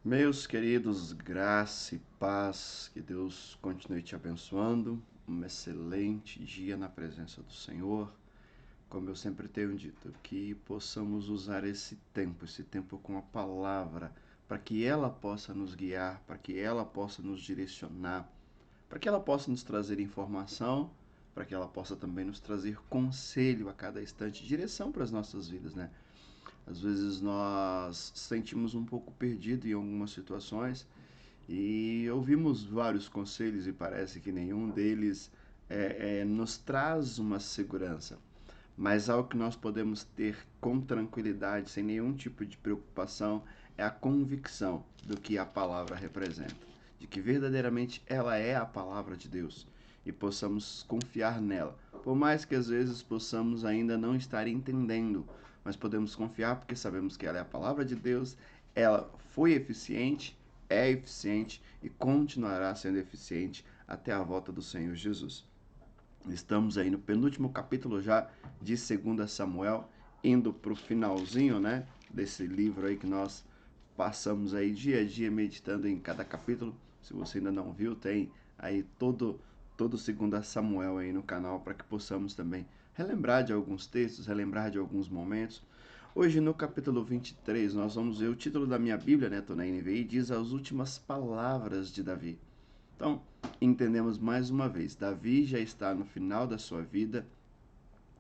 Meus queridos, graça e paz, que Deus continue te abençoando. Um excelente dia na presença do Senhor. Como eu sempre tenho dito, que possamos usar esse tempo com a palavra, para que ela possa nos guiar, para que ela possa nos direcionar, para que ela possa nos trazer informação, para que ela possa também nos trazer conselho a cada instante, direção para as nossas vidas, né? Às vezes nós sentimos um pouco perdido em algumas situações e ouvimos vários conselhos e parece que nenhum deles nos traz uma segurança. Mas algo que nós podemos ter com tranquilidade, sem nenhum tipo de preocupação, é a convicção do que a palavra representa, de que verdadeiramente ela é a palavra de Deus e possamos confiar nela. Por mais que às vezes possamos ainda não estar entendendo, mas podemos confiar porque sabemos que ela é a palavra de Deus, ela foi eficiente, é eficiente e continuará sendo eficiente até a volta do Senhor Jesus. Estamos aí no penúltimo capítulo já de 2 Samuel, indo para o finalzinho, né, desse livro aí que nós passamos aí dia a dia meditando em cada capítulo. Se você ainda não viu, tem aí todo 2 Samuel aí no canal para que possamos também relembrar de alguns textos, relembrar de alguns momentos. Hoje no capítulo 23 nós vamos ver o título da minha Bíblia, né, tô na NVI, diz as últimas palavras de Davi. Então, entendemos mais uma vez, Davi já está no final da sua vida,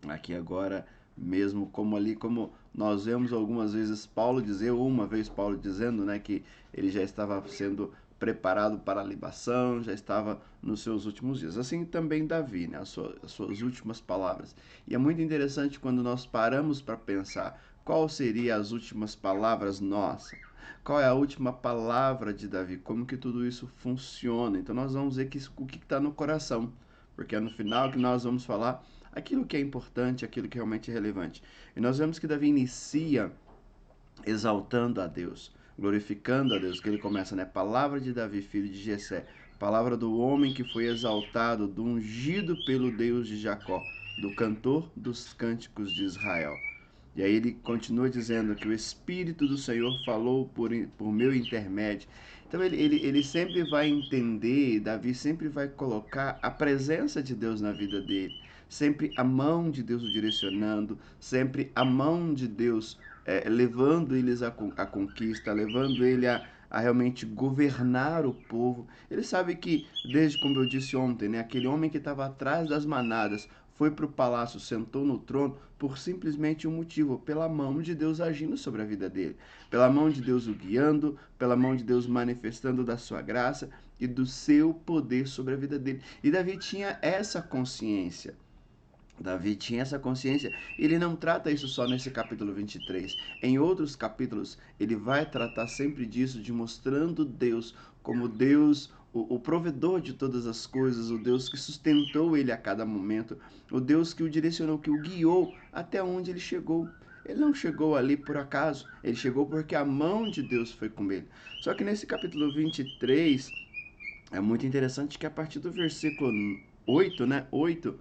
aqui agora mesmo como nós vemos algumas vezes Paulo dizer, ou uma vez Paulo dizendo, né, que ele já estava sendo preparado para a libação, já estava nos seus últimos dias. Assim também Davi, né, as suas últimas palavras. E é muito interessante quando nós paramos para pensar qual seriam as últimas palavras nossas. Qual é a última palavra de Davi? Como que tudo isso funciona? Então nós vamos ver o que está no coração, porque é no final que nós vamos falar aquilo que é importante, aquilo que realmente é relevante. E nós vemos que Davi inicia exaltando a Deus, glorificando a Deus, que ele começa, né? Palavra de Davi, filho de Jessé, palavra do homem que foi exaltado, do ungido pelo Deus de Jacó, do cantor dos cânticos de Israel. E aí ele continua dizendo que o Espírito do Senhor falou por meu intermédio. Então ele sempre vai entender, Davi sempre vai colocar a presença de Deus na vida dele. Sempre a mão de Deus o direcionando, sempre a mão de Deus levando eles à conquista, levando ele a realmente governar o povo. Ele sabe que, desde como eu disse ontem, né, aquele homem que estava atrás das manadas foi para o palácio, sentou no trono por simplesmente um motivo, pela mão de Deus agindo sobre a vida dele, pela mão de Deus o guiando, pela mão de Deus manifestando da sua graça e do seu poder sobre a vida dele. E Davi tinha essa consciência. Davi tinha essa consciência. Ele não trata isso só nesse capítulo 23. Em outros capítulos, ele vai tratar sempre disso, de mostrando Deus como Deus, o provedor de todas as coisas, o Deus que sustentou ele a cada momento, o Deus que o direcionou, que o guiou até onde ele chegou. Ele não chegou ali por acaso, ele chegou porque a mão de Deus foi com ele. Só que nesse capítulo 23, é muito interessante que a partir do versículo 8, né? 8,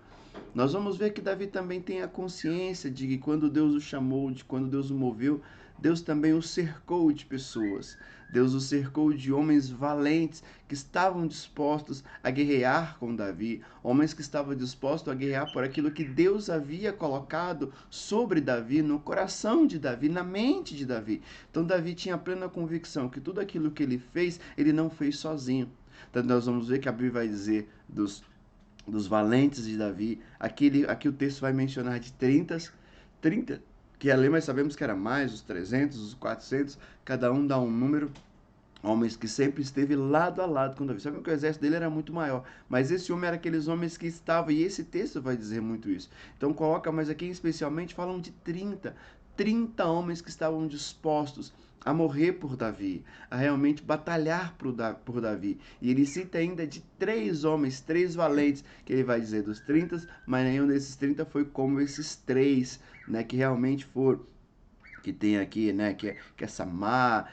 nós vamos ver que Davi também tem a consciência de que quando Deus o chamou, de quando Deus o moveu, Deus também o cercou de pessoas. Deus o cercou de homens valentes que estavam dispostos a guerrear com Davi, homens que estavam dispostos a guerrear por aquilo que Deus havia colocado sobre Davi, no coração de Davi, na mente de Davi. Então Davi tinha plena convicção que tudo aquilo que ele fez, ele não fez sozinho. Então nós vamos ver que a Bíblia vai dizer dos valentes de Davi. Aqui o texto vai mencionar de 30 que ali mas sabemos que era mais, os 300, os 400, cada um dá um número. Homens que sempre esteve lado a lado com Davi. Sabemos que o exército dele era muito maior, mas esse homem era aqueles homens que estavam, e esse texto vai dizer muito isso. Então coloca, mas aqui especialmente falam de 30 homens que estavam dispostos a morrer por Davi, a realmente batalhar por Davi. E ele cita ainda de 3 homens, 3 valentes, que ele vai dizer dos 30, mas nenhum desses 30 foi como esses 3, né, que realmente foram, que tem aqui, né, que é Samar,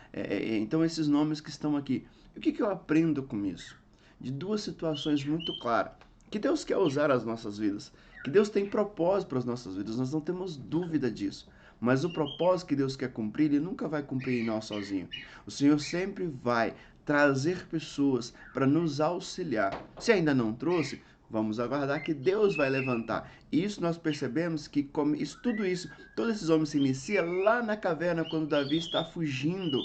então esses nomes que estão aqui. E o que eu aprendo com isso? De 2 situações muito claras, que Deus quer usar as nossas vidas, que Deus tem propósito para as nossas vidas, nós não temos dúvida disso. mas o propósito que Deus quer cumprir, Ele nunca vai cumprir em nós sozinho. O Senhor sempre vai trazer pessoas para nos auxiliar. Se ainda não trouxe, vamos aguardar que Deus vai levantar. E isso nós percebemos que tudo isso, todos esses homens se iniciam lá na caverna quando Davi está fugindo.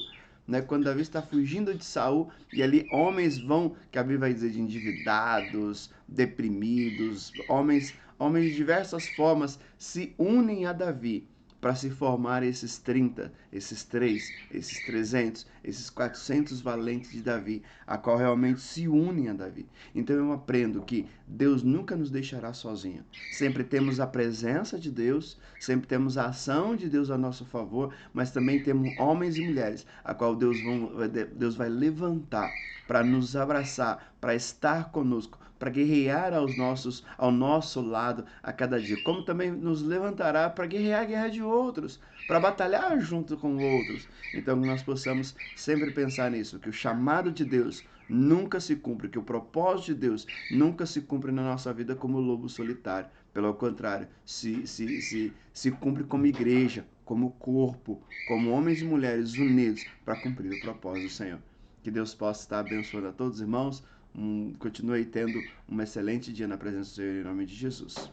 Né, quando Davi está fugindo de Saul, e ali homens vão, que a Bíblia vai dizer, de endividados, deprimidos, homens de diversas formas se unem a Davi para se formar esses 30, esses 3, esses 300, esses 400 valentes de Davi, a qual realmente se unem a Davi. Então eu aprendo que Deus nunca nos deixará sozinho. Sempre temos a presença de Deus, sempre temos a ação de Deus a nosso favor, mas também temos homens e mulheres, a qual Deus vai levantar para nos abraçar, para estar conosco, para guerrear ao nosso lado a cada dia, como também nos levantará para guerrear a guerra de outros, para batalhar junto com outros. Então que nós possamos sempre pensar nisso, que o chamado de Deus nunca se cumpre, que o propósito de Deus nunca se cumpre na nossa vida como lobo solitário. Pelo contrário, se cumpre como igreja, como corpo, como homens e mulheres unidos para cumprir o propósito do Senhor. Que Deus possa estar abençoando a todos os irmãos. Continue tendo um excelente dia na presença do Senhor, em nome de Jesus.